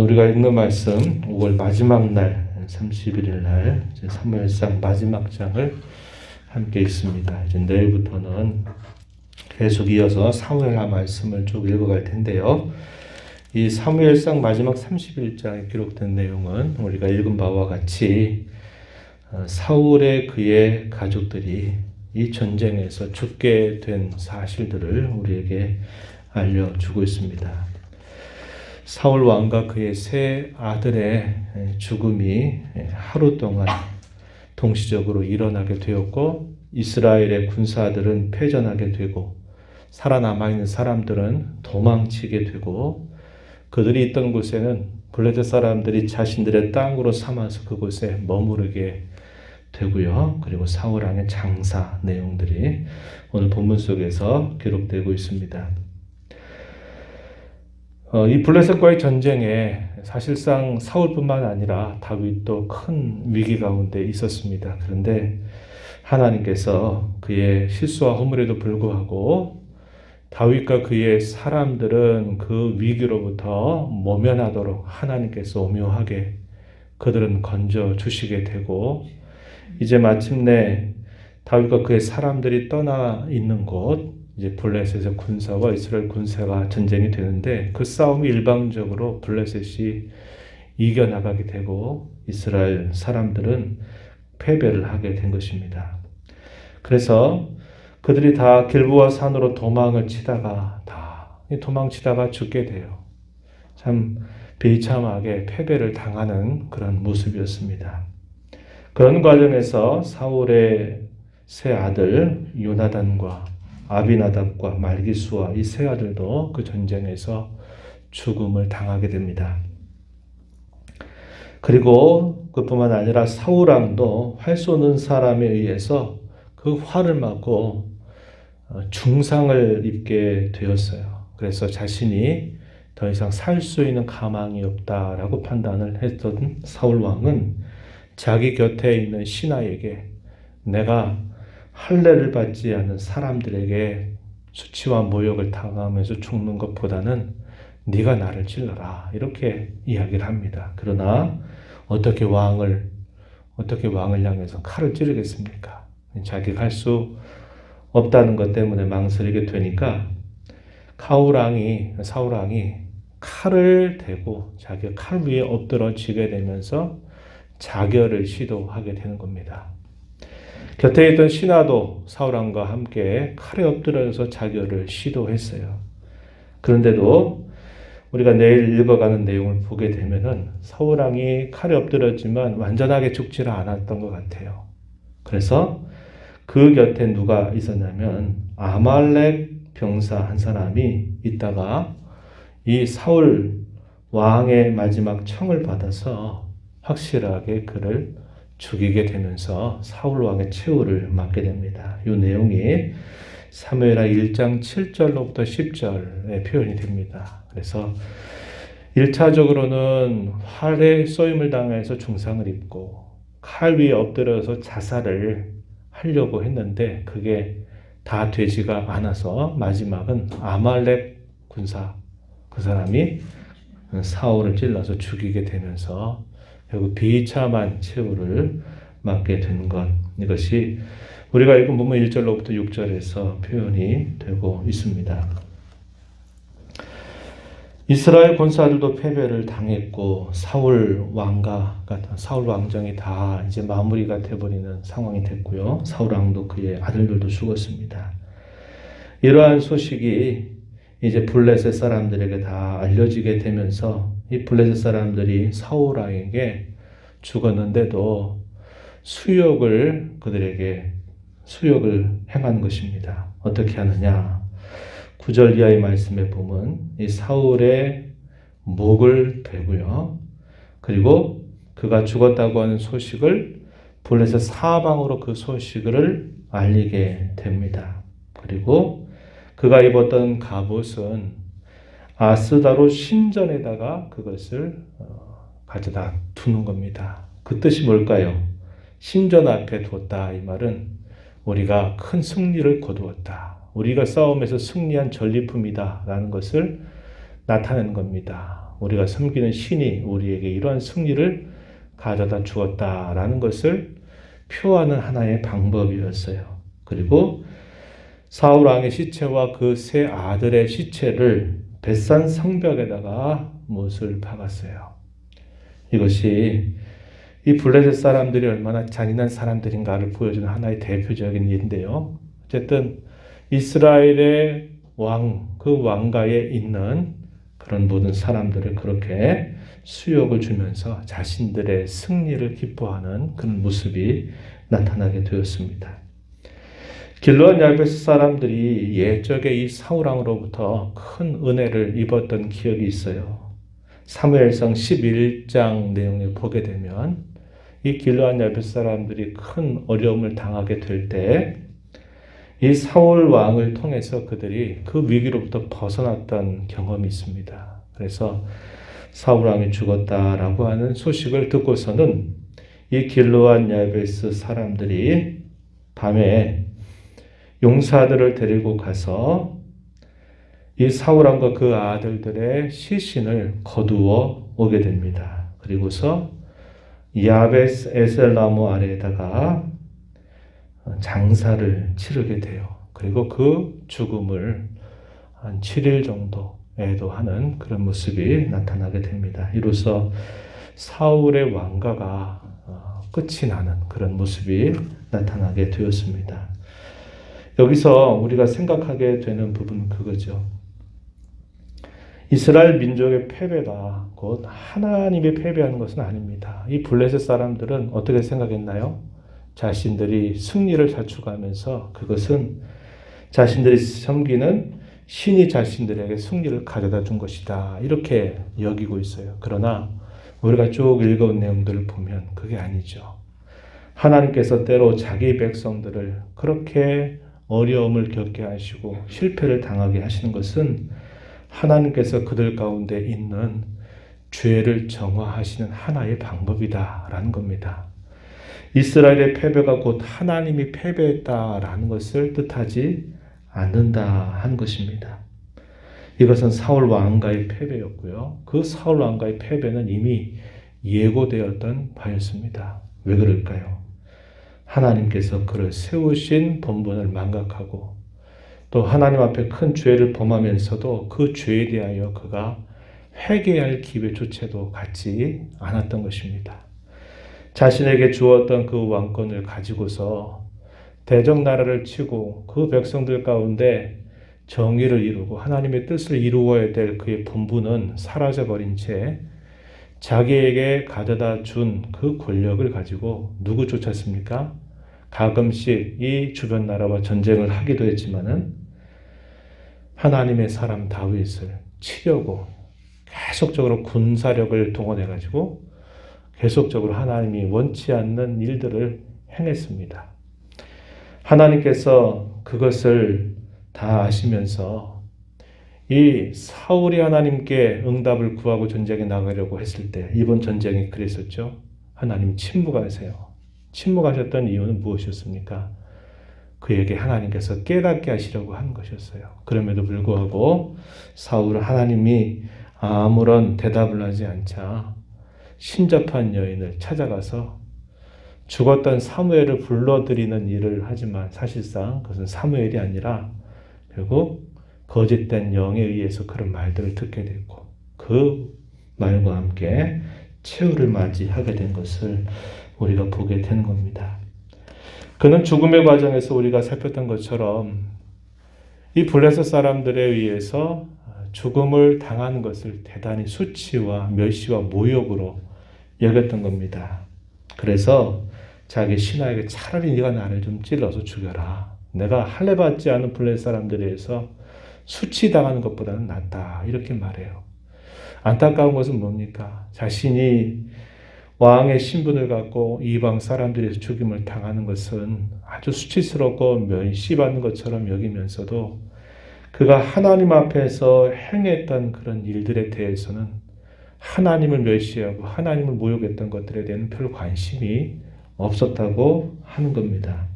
오늘 우리가 읽는 말씀 5월 마지막 날 31일 날 사무엘상 마지막 장을 함께 읽습니다. 이제 내일부터는 계속 이어서 사무엘하 말씀을 쭉 읽어갈 텐데요. 이 사무엘상 마지막 31장에 기록된 내용은 우리가 읽은 바와 같이 사울의 그의 가족들이 이 전쟁에서 죽게 된 사실들을 우리에게 알려주고 있습니다. 사울 왕과 그의 세 아들의 죽음이 하루 동안 동시적으로 일어나게 되었고, 이스라엘의 군사들은 패전하게 되고 살아남아있는 사람들은 도망치게 되고, 그들이 있던 곳에는 블레셋 사람들이 자신들의 땅으로 삼아서 그곳에 머무르게 되고요. 그리고 사울 왕의 장사 내용들이 오늘 본문 속에서 기록되고 있습니다. 이 블레셋과의 전쟁에 사실상 사울뿐만 아니라 다윗도 큰 위기 가운데 있었습니다. 그런데 하나님께서 그의 실수와 허물에도 불구하고 다윗과 그의 사람들은 그 위기로부터 모면하도록 하나님께서 오묘하게 그들은 건져 주시게 되고, 이제 마침내 다윗과 그의 사람들이 떠나 있는 곳, 이제 블레셋의 군사와 이스라엘 군사가 전쟁이 되는데, 그 싸움이 일방적으로 블레셋이 이겨나가게 되고 이스라엘 사람들은 패배를 하게 된 것입니다. 그래서 그들이 다 길보아 산으로 도망치다가 죽게 돼요. 참 비참하게 패배를 당하는 그런 모습이었습니다. 그런 과정에서 사울의 세 아들 요나단과 아비나답과 말기수와 이 세 아들도 그 전쟁에서 죽음을 당하게 됩니다. 그리고 그뿐만 아니라 사울 왕도 활 쏘는 사람에 의해서 그 활을 맞고 중상을 입게 되었어요. 그래서 자신이 더 이상 살 수 있는 가망이 없다라고 판단을 했던 사울 왕은 자기 곁에 있는 신하에게 내가 할례를 받지 않는 사람들에게 수치와 모욕을 당하면서 죽는 것보다는 네가 나를 찔러라, 이렇게 이야기를 합니다. 그러나 어떻게 왕을 향해서 칼을 찌르겠습니까? 자기가 할 수 없다는 것 때문에 망설이게 되니까 사울 왕이 칼을 대고 자기가 칼 위에 엎드러지게 되면서 자결을 시도하게 되는 겁니다. 곁에 있던 신하도 사울 왕과 함께 칼에 엎드려서 자결을 시도했어요. 그런데도 우리가 내일 읽어가는 내용을 보게 되면은 사울 왕이 칼에 엎드렸지만 완전하게 죽지를 않았던 것 같아요. 그래서 그 곁에 누가 있었냐면 아말렉 병사 한 사람이 있다가 이 사울 왕의 마지막 청을 받아서 확실하게 그를 죽이게 되면서 사울 왕의 최후를 맞게 됩니다. 이 내용이 사무엘하 1장 7절로부터 10절에 표현이 됩니다. 그래서 1차적으로는 활에 쏘임을 당해서 중상을 입고 칼 위에 엎드려서 자살을 하려고 했는데 그게 다 되지가 않아서 마지막은 아말렉 군사, 그 사람이 사울을 찔러서 죽이게 되면서 결국 비참한 최후를 맞게 된 것, 이것이 우리가 읽은 본문 1절로부터 6절에서 표현이 되고 있습니다. 이스라엘 군사들도 패배를 당했고 사울 왕정이 다 이제 마무리가 돼버리는 상황이 됐고요. 사울 왕도 그의 아들들도 죽었습니다. 이러한 소식이 이제 블레셋 사람들에게 다 알려지게 되면서 이 블레셋 사람들이 사울 왕에게 죽었는데도 그들에게 수욕을 행한 것입니다. 어떻게 하느냐? 9절 이하의 말씀에 보면 이 사울의 목을 베고요. 그리고 그가 죽었다고 하는 소식을 블레셋 사방으로 그 소식을 알리게 됩니다. 그리고 그가 입었던 갑옷은 아스다로 신전에다가 그것을 가져다 두는 겁니다. 그 뜻이 뭘까요? 신전 앞에 두었다, 이 말은 우리가 큰 승리를 거두었다, 우리가 싸움에서 승리한 전리품이다 라는 것을 나타내는 겁니다. 우리가 섬기는 신이 우리에게 이러한 승리를 가져다 주었다라는 것을 표하는 하나의 방법이었어요. 그리고 사울 왕의 시체와 그 세 아들의 시체를 벳산 성벽에다가 못을 박았어요. 이것이 이 블레셋 사람들이 얼마나 잔인한 사람들인가를 보여주는 하나의 대표적인 일인데요. 어쨌든 이스라엘의 왕, 그 왕가에 있는 그런 모든 사람들을 그렇게 수욕을 주면서 자신들의 승리를 기뻐하는 그런 모습이 나타나게 되었습니다. 길르앗 야베스 사람들이 옛적에 이 사울 왕으로부터 큰 은혜를 입었던 기억이 있어요. 사무엘상 11장 내용을 보게 되면 이 길르앗 야베스 사람들이 큰 어려움을 당하게 될 때 이 사울 왕을 통해서 그들이 그 위기로부터 벗어났던 경험이 있습니다. 그래서 사울 왕이 죽었다라고 하는 소식을 듣고서는 이 길르앗 야베스 사람들이 밤에 용사들을 데리고 가서 이 사울 왕과 그 아들들의 시신을 거두어 오게 됩니다. 그리고서 야베스 에셀나무 아래에다가 장사를 치르게 돼요. 그리고 그 죽음을 한 7일 정도 애도하는 그런 모습이 나타나게 됩니다. 이로써 사울의 왕가가 끝이 나는 그런 모습이 나타나게 되었습니다. 여기서 우리가 생각하게 되는 부분은 그거죠. 이스라엘 민족의 패배가 곧 하나님의 패배하는 것은 아닙니다. 이 블레셋 사람들은 어떻게 생각했나요? 자신들이 승리를 자축하면서 그것은 자신들이 섬기는 신이 자신들에게 승리를 가져다 준 것이다. 이렇게 여기고 있어요. 그러나 우리가 쭉 읽어온 내용들을 보면 그게 아니죠. 하나님께서 때로 자기 백성들을 그렇게 어려움을 겪게 하시고 실패를 당하게 하시는 것은 하나님께서 그들 가운데 있는 죄를 정화하시는 하나의 방법이다라는 겁니다. 이스라엘의 패배가 곧 하나님이 패배했다라는 것을 뜻하지 않는다 하는 것입니다. 이것은 사울 왕가의 패배였고요. 그 사울 왕가의 패배는 이미 예고되었던 바였습니다. 왜 그럴까요? 하나님께서 그를 세우신 본분을 망각하고 또 하나님 앞에 큰 죄를 범하면서도 그 죄에 대하여 그가 회개할 기회조차도 갖지 않았던 것입니다. 자신에게 주었던 그 왕권을 가지고서 대적나라를 치고 그 백성들 가운데 정의를 이루고 하나님의 뜻을 이루어야 될 그의 본분은 사라져버린 채 자기에게 가져다 준 그 권력을 가지고 누구 쫓았습니까? 가끔씩 이 주변 나라와 전쟁을 하기도 했지만은 하나님의 사람 다윗을 치려고 계속적으로 군사력을 동원해가지고 계속적으로 하나님이 원치 않는 일들을 행했습니다. 하나님께서 그것을 다 아시면서 이 사울이 하나님께 응답을 구하고 전쟁에 나가려고 했을 때 이번 전쟁이 그랬었죠. 하나님 침묵하세요. 침묵하셨던 이유는 무엇이었습니까? 그에게 하나님께서 깨닫게 하시려고 한 것이었어요. 그럼에도 불구하고 사울은 하나님이 아무런 대답을 하지 않자 신접한 여인을 찾아가서 죽었던 사무엘을 불러들이는 일을 하지만 사실상 그것은 사무엘이 아니라 결국 거짓된 영에 의해서 그런 말들을 듣게 됐고 그 말과 함께 최후를 맞이하게 된 것을 우리가 보게 되는 겁니다. 그는 죽음의 과정에서 우리가 살폈던 것처럼 이 블레셋 사람들에 의해서 죽음을 당하는 것을 대단히 수치와 멸시와 모욕으로 여겼던 겁니다. 그래서 자기 신하에게 차라리 네가 나를 좀 찔러서 죽여라. 내가 할례 받지 않은 블레셋 사람들에 의해서 수치당하는 것보다는 낫다. 이렇게 말해요. 안타까운 것은 뭡니까? 자신이 왕의 신분을 갖고 이방 사람들에서 죽임을 당하는 것은 아주 수치스럽고 멸시받는 것처럼 여기면서도 그가 하나님 앞에서 행했던 그런 일들에 대해서는 하나님을 멸시하고 하나님을 모욕했던 것들에 대한 별 관심이 없었다고 하는 겁니다.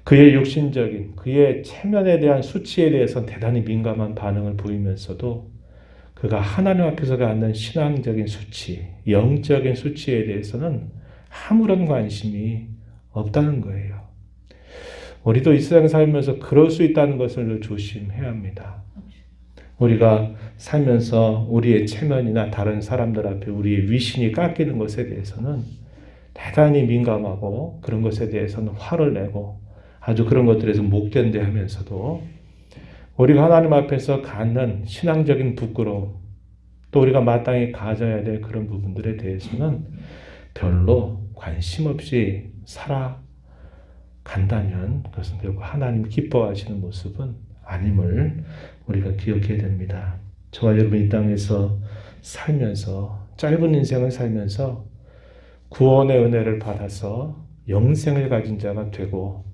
그의 육신적인, 그의 체면에 대한 수치에 대해서 대단히 민감한 반응을 보이면서도 그가 하나님 앞에서 갖는 신앙적인 수치, 영적인 수치에 대해서는 아무런 관심이 없다는 거예요. 우리도 이 세상 살면서 그럴 수 있다는 것을 조심해야 합니다. 우리가 살면서 우리의 체면이나 다른 사람들 앞에 우리의 위신이 깎이는 것에 대해서는 대단히 민감하고 그런 것에 대해서는 화를 내고 아주 그런 것들에서 못 견뎌하면서도 우리가 하나님 앞에서 갖는 신앙적인 부끄러움, 또 우리가 마땅히 가져야 될 그런 부분들에 대해서는 별로 관심 없이 살아간다면 그것은 결국 하나님 기뻐하시는 모습은 아님을 우리가 기억해야 됩니다. 저와 여러분 이 땅에서 살면서 짧은 인생을 살면서 구원의 은혜를 받아서 영생을 가진 자가 되고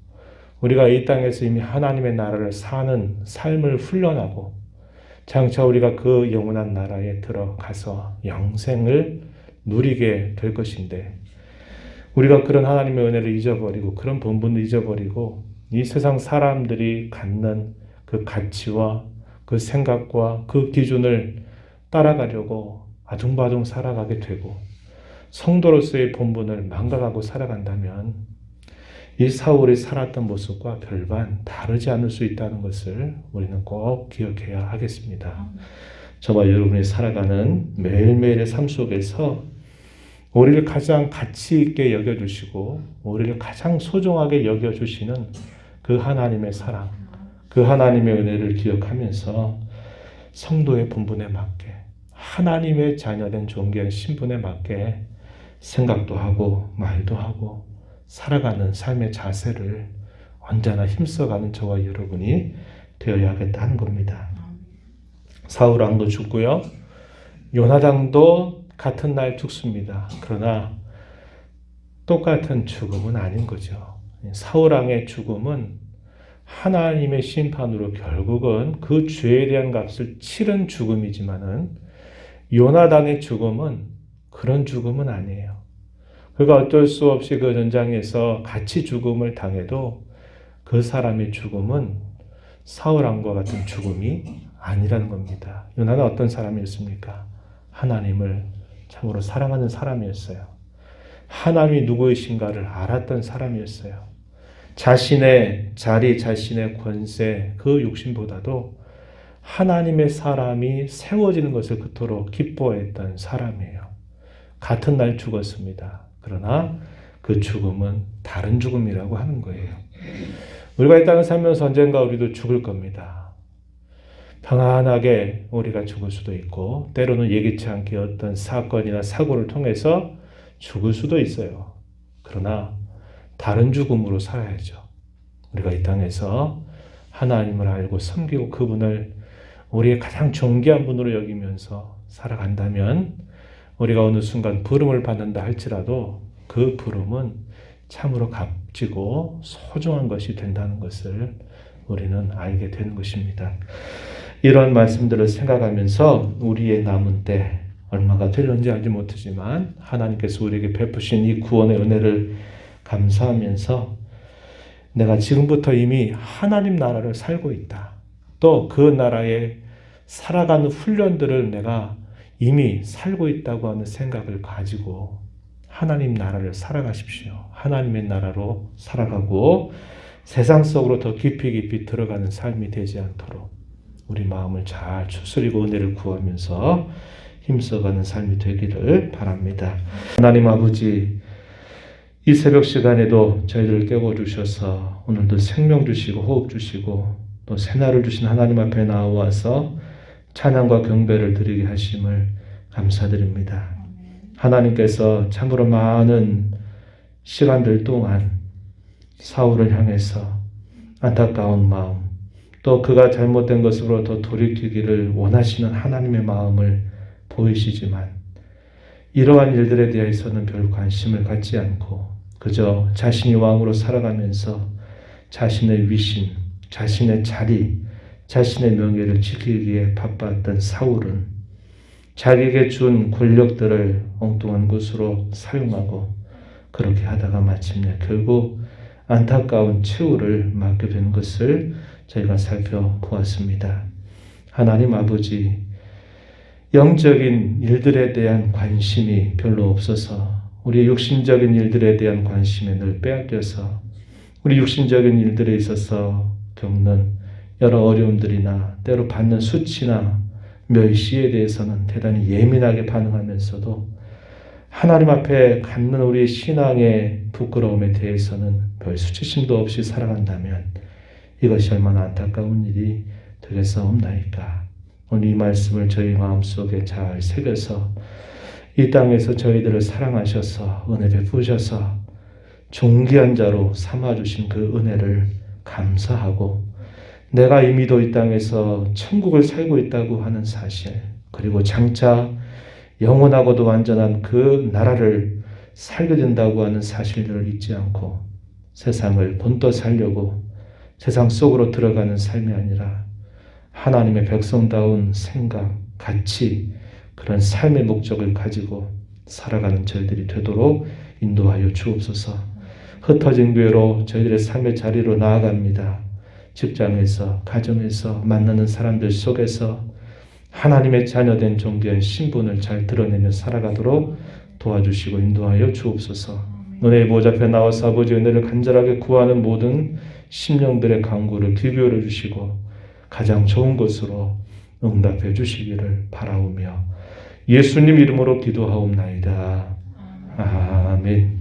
우리가 이 땅에서 이미 하나님의 나라를 사는 삶을 훈련하고 장차 우리가 그 영원한 나라에 들어가서 영생을 누리게 될 것인데 우리가 그런 하나님의 은혜를 잊어버리고 그런 본분을 잊어버리고 이 세상 사람들이 갖는 그 가치와 그 생각과 그 기준을 따라가려고 아둥바둥 살아가게 되고 성도로서의 본분을 망각하고 살아간다면 이 사울이 살았던 모습과 별반 다르지 않을 수 있다는 것을 우리는 꼭 기억해야 하겠습니다. 저와 여러분이 살아가는 매일매일의 삶 속에서 우리를 가장 가치 있게 여겨주시고 우리를 가장 소중하게 여겨주시는 그 하나님의 사랑, 그 하나님의 은혜를 기억하면서 성도의 본분에 맞게 하나님의 자녀된 존귀한 신분에 맞게 생각도 하고 말도 하고 살아가는 삶의 자세를 언제나 힘써가는 저와 여러분이 되어야겠다 하는 겁니다. 사울 왕도 죽고요. 요나단도 같은 날 죽습니다. 그러나 똑같은 죽음은 아닌 거죠. 사울 왕의 죽음은 하나님의 심판으로 결국은 그 죄에 대한 값을 치른 죽음이지만은 요나단의 죽음은 그런 죽음은 아니에요. 그가 어쩔 수 없이 그 전장에서 같이 죽음을 당해도 그 사람의 죽음은 사울 왕과 같은 죽음이 아니라는 겁니다. 요나는 어떤 사람이었습니까? 하나님을 참으로 사랑하는 사람이었어요. 하나님이 누구이신가를 알았던 사람이었어요. 자신의 자리, 자신의 권세, 그 욕심보다도 하나님의 사람이 세워지는 것을 그토록 기뻐했던 사람이에요. 같은 날 죽었습니다. 그러나 그 죽음은 다른 죽음이라고 하는 거예요. 우리가 이 땅을 살면서 언젠가 우리도 죽을 겁니다. 평안하게 우리가 죽을 수도 있고 때로는 예기치 않게 어떤 사건이나 사고를 통해서 죽을 수도 있어요. 그러나 다른 죽음으로 살아야죠. 우리가 이 땅에서 하나님을 알고 섬기고 그분을 우리의 가장 존귀한 분으로 여기면서 살아간다면 우리가 어느 순간 부름을 받는다 할지라도 그 부름은 참으로 값지고 소중한 것이 된다는 것을 우리는 알게 되는 것입니다. 이런 말씀들을 생각하면서 우리의 남은 때 얼마가 될는지 알지 못하지만 하나님께서 우리에게 베푸신 이 구원의 은혜를 감사하면서 내가 지금부터 이미 하나님 나라를 살고 있다. 또 그 나라에 살아가는 훈련들을 내가 이미 살고 있다고 하는 생각을 가지고 하나님 나라를 살아가십시오. 하나님의 나라로 살아가고 세상 속으로 더 깊이 들어가는 삶이 되지 않도록 우리 마음을 잘 추스리고 은혜를 구하면서 힘써가는 삶이 되기를 바랍니다. 하나님 아버지, 이 새벽 시간에도 저희들을 깨워주셔서 오늘도 생명 주시고 호흡 주시고 또 새날을 주신 하나님 앞에 나와서 찬양과 경배를 드리게 하심을 감사드립니다. 하나님께서 참으로 많은 시간들 동안 사울을 향해서 안타까운 마음, 또 그가 잘못된 것으로 더 돌이키기를 원하시는 하나님의 마음을 보이시지만 이러한 일들에 대해서는 별 관심을 갖지 않고 그저 자신이 왕으로 살아가면서 자신의 위신, 자신의 자리, 자신의 명예를 지키기 위해 바빴던 사울은 자기에게 준 권력들을 엉뚱한 것으로 사용하고 그렇게 하다가 마침내 결국 안타까운 최후를 맞게 된 것을 저희가 살펴보았습니다. 하나님 아버지, 영적인 일들에 대한 관심이 별로 없어서 우리 육신적인 일들에 대한 관심에 늘 빼앗겨서 우리 육신적인 일들에 있어서 겪는 여러 어려움들이나 때로 받는 수치나 멸시에 대해서는 대단히 예민하게 반응하면서도 하나님 앞에 갖는 우리 신앙의 부끄러움에 대해서는 별 수치심도 없이 살아간다면 이것이 얼마나 안타까운 일이 되겠사옵나이까. 오늘 이 말씀을 저희 마음속에 잘 새겨서 이 땅에서 저희들을 사랑하셔서 은혜 베푸셔서 존귀한 자로 삼아주신 그 은혜를 감사하고 내가 이미도 이 땅에서 천국을 살고 있다고 하는 사실, 그리고 장차 영원하고도 완전한 그 나라를 살게 된다고 하는 사실들을 잊지 않고 세상을 본떠 살려고 세상 속으로 들어가는 삶이 아니라 하나님의 백성다운 생각, 가치, 그런 삶의 목적을 가지고 살아가는 저희들이 되도록 인도하여 주옵소서. 흩어진 교회로 저희들의 삶의 자리로 나아갑니다. 직장에서, 가정에서, 만나는 사람들 속에서 하나님의 자녀된 존귀한 신분을 잘 드러내며 살아가도록 도와주시고 인도하여 주옵소서. 너의 보좌 앞에 나와서 아버지의 은혜를 간절하게 구하는 모든 심령들의 간구를 귀 기울여 주시고 가장 좋은 것으로 응답해 주시기를 바라오며 예수님 이름으로 기도하옵나이다. 아멘.